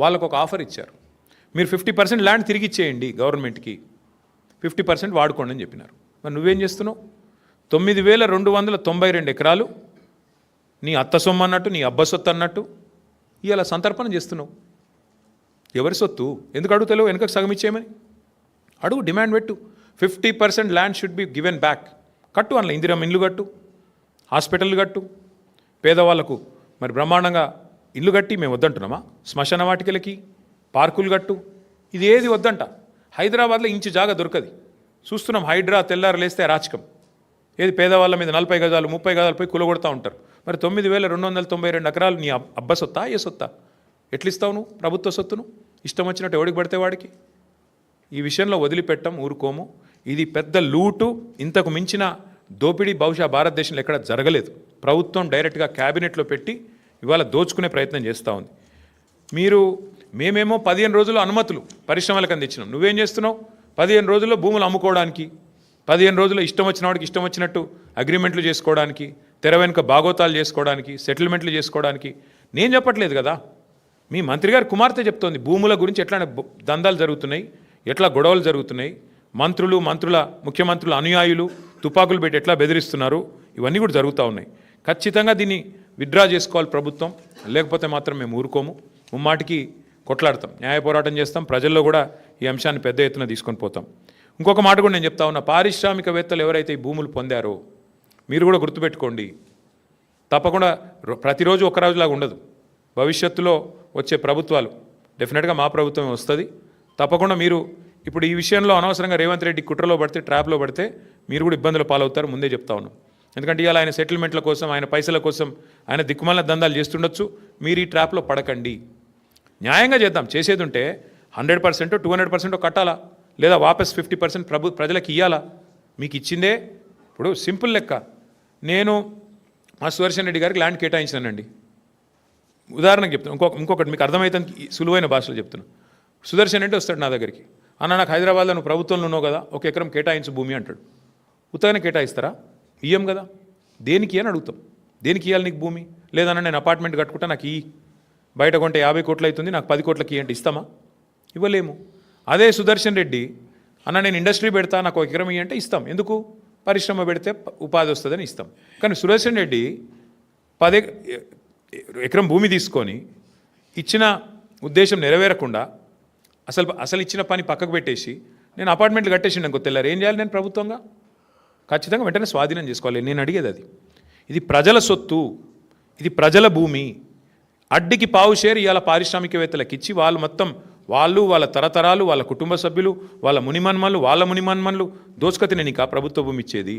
వాళ్ళకు ఒక ఆఫర్ ఇచ్చారు. మీరు 50% ల్యాండ్ తిరిగి ఇచ్చేయండి గవర్నమెంట్కి, 50% వాడుకోండి అని చెప్పినారు. మరి నువ్వేం చేస్తున్నావు? 9,292 ఎకరాలు నీ అత్త సొమ్ము అన్నట్టు, నీ అబ్బ సొత్తు అన్నట్టు ఇలా సంతర్పణ చేస్తున్నావు. ఎవరి సొత్తు? ఎందుకు అడుగుతలేవు? వెనుకకు సగం ఇచ్చేయమని అడుగు, డిమాండ్ పెట్టు. 50% land should be given back. కట్టు, అందులో ఇందిరమ్మ ఇల్లు కట్టు, హాస్పిటల్ కట్టు, పేదవాళ్లకు మరి బ్రహ్మాండంగా ఇల్లు కట్టి మేము వద్దంటున్నామా? శ్మశాన వాటికలకి పార్కులు కట్టు. ఇది ఏది వద్దంట. హైదరాబాద్లో ఇంచు జాగా దొరకది. చూస్తున్నాం, హైడ్రా తెల్లారు లేస్తే రాచకం. ఏది పేదవాళ్ళ మీద 40 గజాలు 30 గజాలు పోయి కులగొడతా ఉంటారు. మరి 9,292 ఎకరాలు నీ అబ్బ సొత్తా, ఏ సొత్తా? ఎట్లిస్తావు నువ్వు ప్రభుత్వ సొత్తును? ఇష్టం వచ్చినట్టు ఎవడికి పడితే వాడికి. ఈ విషయంలో వదిలిపెట్టం, ఊరుకోము. ఇది పెద్ద లూటు. ఇంతకు మించిన దోపిడీ బహుశా భారతదేశంలో ఎక్కడ జరగలేదు. ప్రభుత్వం డైరెక్ట్గా క్యాబినెట్లో పెట్టి ఇవాళ దోచుకునే ప్రయత్నం చేస్తూ ఉంది. మేమేమో 15 రోజుల్లో అనుమతులు పరిశ్రమలకు అందించినాం. నువ్వేం చేస్తున్నావు? 15 రోజుల్లో భూములు అమ్ముకోవడానికి, 15 రోజుల్లో ఇష్టం వచ్చిన వాడికి ఇష్టం వచ్చినట్టు అగ్రిమెంట్లు చేసుకోవడానికి, తెర వెనుక బాగోతాలు చేసుకోవడానికి, సెటిల్మెంట్లు చేసుకోవడానికి. నేను చెప్పట్లేదు కదా, మీ మంత్రి గారు కుమార్తె చెప్తోంది భూముల గురించి ఎట్లా దందాలు జరుగుతున్నాయి, ఎట్లా గొడవలు జరుగుతున్నాయి, ముఖ్యమంత్రుల అనుయాయులు తుపాకులు పెట్టి ఎట్లా బెదిరిస్తున్నారు, ఇవన్నీ కూడా జరుగుతూ ఉన్నాయి. ఖచ్చితంగా దీన్ని విత్డ్రా చేసుకోవాలి ప్రభుత్వం, లేకపోతే మాత్రం మేము ఊరుకోము. ముమ్మాటికి కొట్లాడతాం, న్యాయ పోరాటం చేస్తాం, ప్రజల్లో కూడా ఈ అంశాన్ని పెద్ద ఎత్తున తీసుకొని పోతాం. ఇంకొక మాట కూడా నేను చెప్తా ఉన్నా, పారిశ్రామికవేత్తలు ఎవరైతే ఈ భూములు పొందారో మీరు కూడా గుర్తుపెట్టుకోండి. తప్పకుండా ప్రతిరోజు ఒక రోజులాగా ఉండదు. భవిష్యత్తులో వచ్చే ప్రభుత్వాలు డెఫినెట్గా మా ప్రభుత్వమే వస్తుంది. తప్పకుండా మీరు ఇప్పుడు ఈ విషయంలో అనవసరంగా రేవంత్ రెడ్డి కుట్రలో పడితే, ట్రాప్లో పడితే మీరు కూడా ఇబ్బందులు పాలవుతారు, ముందే చెప్తా ఉన్నాం. ఎందుకంటే ఇవాళ ఆయన సెటిల్మెంట్ల కోసం, ఆయన పైసల కోసం ఆయన దిక్కుమాలిన దందాలు చేస్తుండొచ్చు. మీరు ఈ ట్రాప్లో పడకండి. న్యాయంగా చేద్దాం. చేసేది ఉంటే 100% 200% కట్టాలా, లేదా వాపస్ 50% ప్రజలకు ఇవ్వాలా. మీకు ఇచ్చిందే ఇప్పుడు సింపుల్ లెక్క. నేను మా సుదర్శన్ రెడ్డి గారికి ల్యాండ్ కేటాయించానండి. ఉదాహరణకు చెప్తాను, ఇంకొకటి మీకు అర్థమవుతానికి సులువైన భాషలో చెప్తున్నాను. సుదర్శన్ రెడ్డి వస్తాడు నా దగ్గరికి, అన్న నాకు హైదరాబాద్లో నువ్వు ప్రభుత్వంలో ఉన్నావు కదా, 1 ఎకరం కేటాయించు భూమి అంటాడు. ఉత్తగానే కేటాయిస్తారా? ఇయ్యం కదా. దేనికి అని అడుగుతాం. దేనికి ఇవ్వాలి నీకు భూమి? లేదన్నా నేను అపార్ట్మెంట్ కట్టుకుంటా, నాకు ఈ బయట కొంటే 50 కోట్లు అవుతుంది, నాకు 10 కోట్లకి అంటే ఇస్తామా? ఇవ్వలేము. అదే సుదర్శన్ రెడ్డి, అన్న నేను ఇండస్ట్రీ పెడతా, నాకు 1 ఎకరం ఇవ్వంటే ఇస్తాం. ఎందుకు? పరిశ్రమ పెడితే ఉపాధి వస్తుందని ఇస్తాం. కానీ సుదర్శన్ రెడ్డి 10 ఎకరం భూమి తీసుకొని ఇచ్చిన ఉద్దేశం నెరవేరకుండా అసలు ఇచ్చిన పని పక్కకు పెట్టేసి నేను అపార్ట్మెంట్లు కట్టేసిండు అనుకో, తెల్లారు ఏం చేయాలి నేను ప్రభుత్వంగా? ఖచ్చితంగా వెంటనే స్వాధీనం చేసుకోవాలి. నేను అడిగేది అది. ఇది ప్రజల సొత్తు, ఇది ప్రజల భూమి. అడ్డికి పావు షేర్ ఇవాళ పారిశ్రామికవేత్తలకు ఇచ్చి వాళ్ళు వాళ్ళ తరతరాలు, వాళ్ళ కుటుంబ సభ్యులు, వాళ్ళ మునిమన్మన్లు దోచుకతినే నీకు ఆ ప్రభుత్వ భూమి ఇచ్చేది.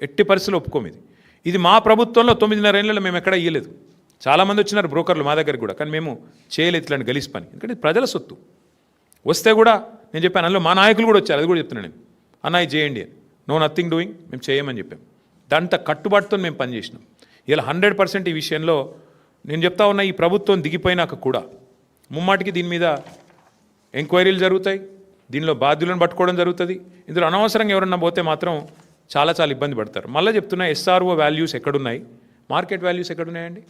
ఎట్టి పరిస్థితులు ఒప్పుకోమిది. ఇది మా ప్రభుత్వంలో 9.5 ఏళ్ళలో మేము ఎక్కడ ఇయ్యలేదు. చాలామంది వచ్చినారు బ్రోకర్లు మా దగ్గరికి కూడా, కానీ మేము చేయలేదు ఇట్లాంటి గలీజ్ పని. ఎందుకంటే ప్రజల సొత్తు. వస్తే కూడా నేను చెప్పాను, అందులో మా నాయకులు కూడా వచ్చారు, అది కూడా చెప్తున్నాను నేను, అన్న ఇది చేయండి అని. నో నథింగ్ డూయింగ్, మేము చేయమని చెప్పాం. దాంతో కట్టుబాటుతో మేము పనిచేసినాం. ఇలా 100% ఈ విషయంలో నేను చెప్తా ఉన్నా, ఈ ప్రభుత్వం దిగిపోయినాక కూడా ముమ్మాటికి దీని మీద ఎంక్వైరీలు జరుగుతాయి, దీనిలో బాధ్యులను పట్టుకోవడం జరుగుతుంది. ఇందులో అనవసరంగా ఎవరన్నా పోతే మాత్రం చాలా ఇబ్బంది పడతారు. మళ్ళీ చెప్తున్నా, ఎస్ఆర్ఓ వాల్యూస్ ఎక్కడున్నాయి, మార్కెట్ వాల్యూస్ ఎక్కడున్నాయండి?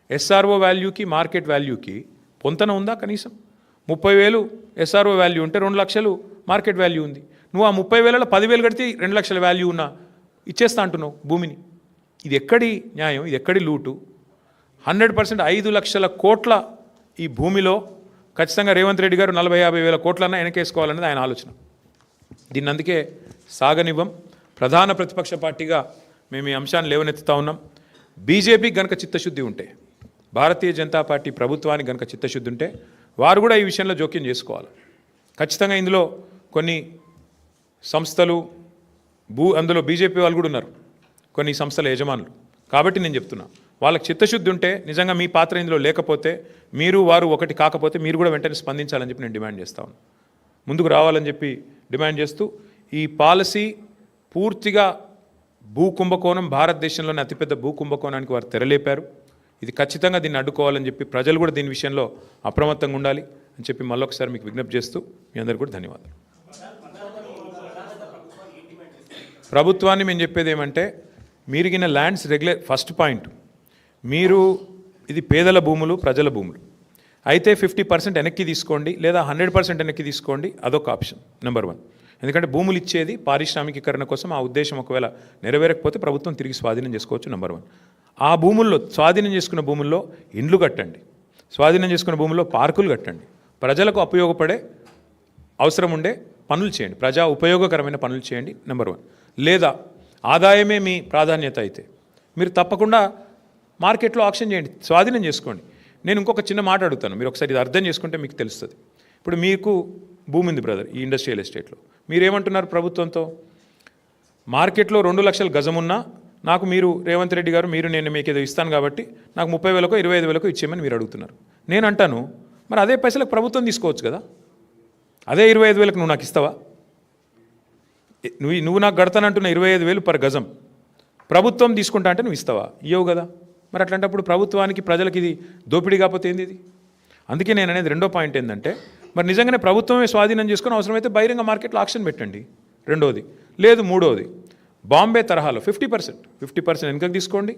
ఎస్ఆర్ఓ వాల్యూకి మార్కెట్ వాల్యూకి పొంతన ఉందా? కనీసం 30,000 ఎస్ఆర్ఓ వాల్యూ ఉంటే 2 లక్షలు మార్కెట్ వాల్యూ ఉంది. నువ్వు ఆ 30,000లో 10,000 కడితే 2 లక్షల వాల్యూ ఉన్నా ఇచ్చేస్తా అంటున్నావు భూమిని. ఇది ఎక్కడి న్యాయం? ఇది ఎక్కడి లూటు? 100% 5 లక్షల కోట్ల ఈ భూమిలో ఖచ్చితంగా రేవంత్ రెడ్డి గారు 40-50 వేల కోట్లన్నా వెనకేసుకోవాలనేది ఆయన ఆలోచన. దీన్ని అందుకే సాగనివ్వం. ప్రధాన ప్రతిపక్ష పార్టీగా మేము ఈ అంశాన్ని లేవనెత్తుతా ఉన్నాం. బీజేపీకి గనక చిత్తశుద్ధి ఉంటే, భారతీయ జనతా పార్టీ ప్రభుత్వానికి గనక చిత్తశుద్ధి ఉంటే వారు కూడా ఈ విషయంలో జోక్యం చేసుకోవాలి. ఖచ్చితంగా ఇందులో కొన్ని సంస్థలు అందులో బీజేపీ వాళ్ళు కూడా ఉన్నారు, కొన్ని సంస్థల యజమానులు. కాబట్టి నేను చెప్తున్నా, వాళ్ళకి చిత్తశుద్ధి ఉంటే, నిజంగా మీ పాత్ర ఇందులో లేకపోతే, వారు ఒకటి కాకపోతే మీరు కూడా వెంటనే స్పందించాలని చెప్పి నేను డిమాండ్ చేస్తా ఉన్నాను. ముందుకు రావాలని చెప్పి డిమాండ్ చేస్తూ, ఈ పాలసీ పూర్తిగా భూకుంభకోణం, భారతదేశంలోనే అతిపెద్ద భూకుంభకోణానికి వారు తెరలేపారు. ఇది ఖచ్చితంగా దీన్ని అడ్డుకోవాలని చెప్పి ప్రజలు కూడా దీని విషయంలో అప్రమత్తంగా ఉండాలి అని చెప్పి మళ్ళొకసారి మీకు విజ్ఞప్తి చేస్తూ మీ అందరికీ కూడా ధన్యవాదాలు. ప్రభుత్వాన్ని మేము చెప్పేది ఏమంటే, మీరిగిన ల్యాండ్స్ ఫస్ట్ పాయింట్, ఇది పేదల భూములు, ప్రజల భూములు. అయితే 50% వెనక్కి తీసుకోండి లేదా 100% వెనక్కి తీసుకోండి, అదొక ఆప్షన్ నెంబర్ 1. ఎందుకంటే భూములు ఇచ్చేది పారిశ్రామికీకరణ కోసం. ఆ ఉద్దేశం ఒకవేళ నెరవేరకపోతే ప్రభుత్వం తిరిగి స్వాధీనం చేసుకోవచ్చు నెంబర్ 1. ఆ భూముల్లో స్వాధీనం చేసుకున్న భూముల్లో ఇండ్లు కట్టండి, స్వాధీనం చేసుకున్న భూముల్లో పార్కులు కట్టండి, ప్రజలకు ఉపయోగపడే అవసరం ఉండే పనులు చేయండి, ప్రజా ఉపయోగకరమైన పనులు చేయండి నెంబర్ 1. లేదా ఆదాయమే మీ ప్రాధాన్యత అయితే మీరు తప్పకుండా మార్కెట్లో ఆక్షన్ చేయండి, స్వాధీనం చేసుకోండి. నేను ఇంకొక చిన్న మాట అడుగుతాను, మీరు ఒకసారి ఇది అర్థం చేసుకుంటే మీకు తెలుస్తుంది. ఇప్పుడు మీకు భూమి ఉంది బ్రదర్ ఈ ఇండస్ట్రియల్ ఎస్టేట్లో, మీరేమంటున్నారు ప్రభుత్వంతో? మార్కెట్లో 2 లక్షల గజం ఉన్నా నాకు మీరు రేవంత్ రెడ్డి గారు నేను మీకు ఏదో ఇస్తాను కాబట్టి నాకు 30,000కో 25,000కో ఇచ్చేయమని మీరు అడుగుతున్నారు. నేను అంటాను మరి అదే పైసలకు ప్రభుత్వం తీసుకోవచ్చు కదా, అదే 25,000కు నువ్వు నాకు ఇస్తావా? నువ్వు నాకు గడతానంటున్న 25,000 పర్ గజం ప్రభుత్వం తీసుకుంటా అంటే నువ్వు ఇస్తావా? ఇవ్వవు కదా. మరి అట్లాంటప్పుడు ప్రభుత్వానికి ప్రజలకి ఇది దోపిడీ కాకపోతే ఏంది ఇది? అందుకే నేను అనేది రెండో పాయింట్ ఏంటంటే, మరి నిజంగానే ప్రభుత్వమే స్వాధీనం చేసుకుని అవసరమైతే బహిరంగ మార్కెట్లో ఆక్షన్ పెట్టండి రెండోది. లేదు మూడోది, బాంబే తరహాలో 50% వెనుకకు తీసుకోండి,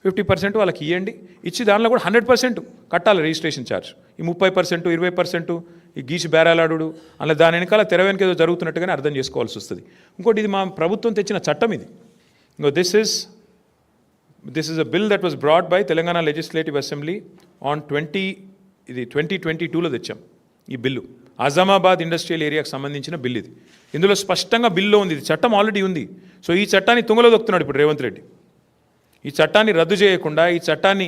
50% వాళ్ళకి ఇవ్వండి, ఇచ్చి దానిలో కూడా 100% కట్టాలి రిజిస్ట్రేషన్ ఛార్జ్. ఈ 30%, 20% ఈ గీసి బేరాలాడు అలా దాని వెనకాల తెర వెనక ఏదో జరుగుతున్నట్టుగానే అర్థం చేసుకోవాల్సి వస్తుంది. ఇంకోటి, ఇది మా ప్రభుత్వం తెచ్చిన చట్టం ఇది. ఇంకో this is a bill that was brought by Telangana legislative assembly on 2022లో తెచ్చాం ఈ బిల్లు. అజామాబాద్ ఇండస్ట్రియల్ ఏరియాకి సంబంధించిన బిల్ ఇది. ఇందులో స్పష్టంగా బిల్లో ఉంది, ఇది చట్టం ఆల్రెడీ ఉంది. సో ఈ చట్టాన్ని తుంగలో దొక్కుతున్నాడు ఇప్పుడు రేవంత్ రెడ్డి. ఈ చట్టాన్ని రద్దు చేయకుండా, ఈ చట్టాన్ని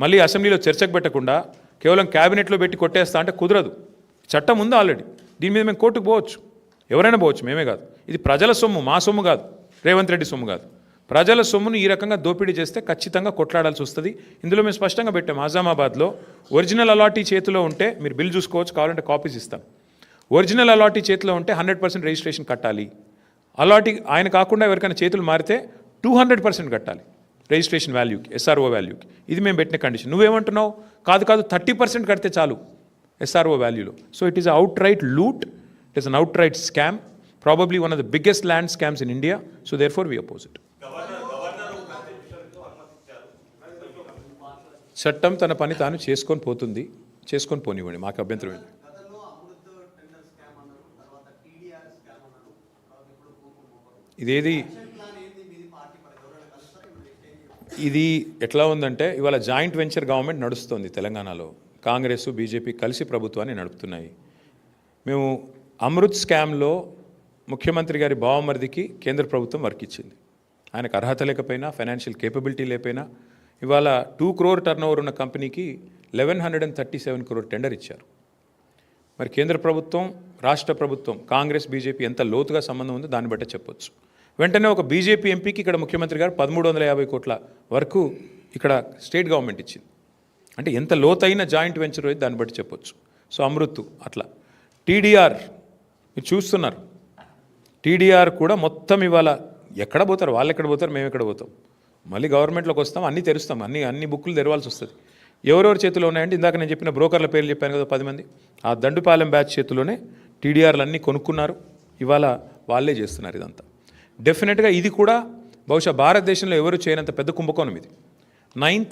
మళ్ళీ అసెంబ్లీలో చర్చకు పెట్టకుండా కేవలం క్యాబినెట్లో పెట్టి కొట్టేస్తా అంటే కుదరదు. చట్టం ఉంది ఆల్రెడీ, దీని మీద మేము కోర్టుకు పోవచ్చు, ఎవరైనా పోవచ్చు, మేమే కాదు. ఇది ప్రజల సొమ్ము, మా సొమ్ము కాదు, రేవంత్ రెడ్డి సొమ్ము కాదు. ప్రజల సొమ్మును ఈ రకంగా దోపిడీ చేస్తే ఖచ్చితంగా కొట్లాడాల్సి వస్తుంది. ఇందులో మేము స్పష్టంగా పెట్టాము, ఆజామాబాద్లో ఒరిజినల్ అలాటీ చేతిలో ఉంటే మీరు బిల్ చూసుకోవచ్చు, కావాలంటే కాపీస్ ఇస్తాను. ఒరిజినల్ అలాటీ చేతిలో ఉంటే 100% రిజిస్ట్రేషన్ కట్టాలి. అలాటీ ఆయన కాకుండా ఎవరికైనా చేతులు మారితే 200% కట్టాలి రిజిస్ట్రేషన్ వాల్యూకి, SRO వాల్యూకి. ఇది మేము పెట్టిన కండిషన్. నువ్వేమంటున్నావు? కాదు 30% కడితే చాలు SRO వాల్యూలో. So it is outright loot, it is an outright scam, probably one of the biggest land scams in India. So therefore we oppose it. చట్టం తన పని తాను చేసుకొని పోతుంది, చేసుకొని పోనివ్వండి, మాకు అభ్యంతరం ఏంటి? ఇదేది ఇది ఎట్లా ఉందంటే, ఇవాళ జాయింట్ వెంచర్ గవర్నమెంట్ నడుస్తుంది తెలంగాణలో. కాంగ్రెస్ బీజేపీ కలిసి ప్రభుత్వాన్ని నడుపుతున్నాయి. మేము అమృత్ స్కామ్లో ముఖ్యమంత్రి గారి బావమరిదికి కేంద్ర ప్రభుత్వం వర్క్ ఇచ్చింది. ఆయనకు అర్హత లేకపోయినా, ఫైనాన్షియల్ కేపబిలిటీ లేకపోయినా ఇవాళ 2 crore టర్నోవర్ ఉన్న కంపెనీకి 1137 crore టెండర్ ఇచ్చారు. మరి కేంద్ర ప్రభుత్వం, రాష్ట్ర ప్రభుత్వం, కాంగ్రెస్ బీజేపీ ఎంత లోతుగా సంబంధం ఉందో దాన్ని బట్టే చెప్పొచ్చు. వెంటనే ఒక బీజేపీ ఎంపీకి ఇక్కడ ముఖ్యమంత్రి గారు 1350 కోట్ల వరకు ఇక్కడ స్టేట్ గవర్నమెంట్ ఇచ్చింది. అంటే ఎంత లోతైన జాయింట్ వెంచర్ అయితే దాన్ని బట్టి చెప్పొచ్చు. సో అమృత్ అట్లా. టీడీఆర్ మీరు చూస్తున్నారు, టీడీఆర్ కూడా మొత్తం ఇవాళ ఎక్కడ పోతారు, వాళ్ళు ఎక్కడ పోతారు, మేము ఎక్కడ పోతాం. మళ్ళీ గవర్నమెంట్లోకి వస్తాం, అన్నీ తెరుస్తాం, అన్ని బుక్కులు తెరవాల్సి వస్తుంది. ఎవరెవరి చేతిలో ఉన్నాయంటే ఇందాక నేను చెప్పిన బ్రోకర్ల పేర్లు చెప్పాను కదా 10 మంది, ఆ దండుపాలెం బ్యాచ్ చేతిలోనే టీడీఆర్లు అన్నీ కొనుక్కున్నారు. ఇవాళ వాళ్ళే చేస్తున్నారు ఇదంతా. డెఫినెట్గా ఇది కూడా బహుశా భారతదేశంలో ఎవరు చేయనంత పెద్ద కుంభకోణం ఇది. 9th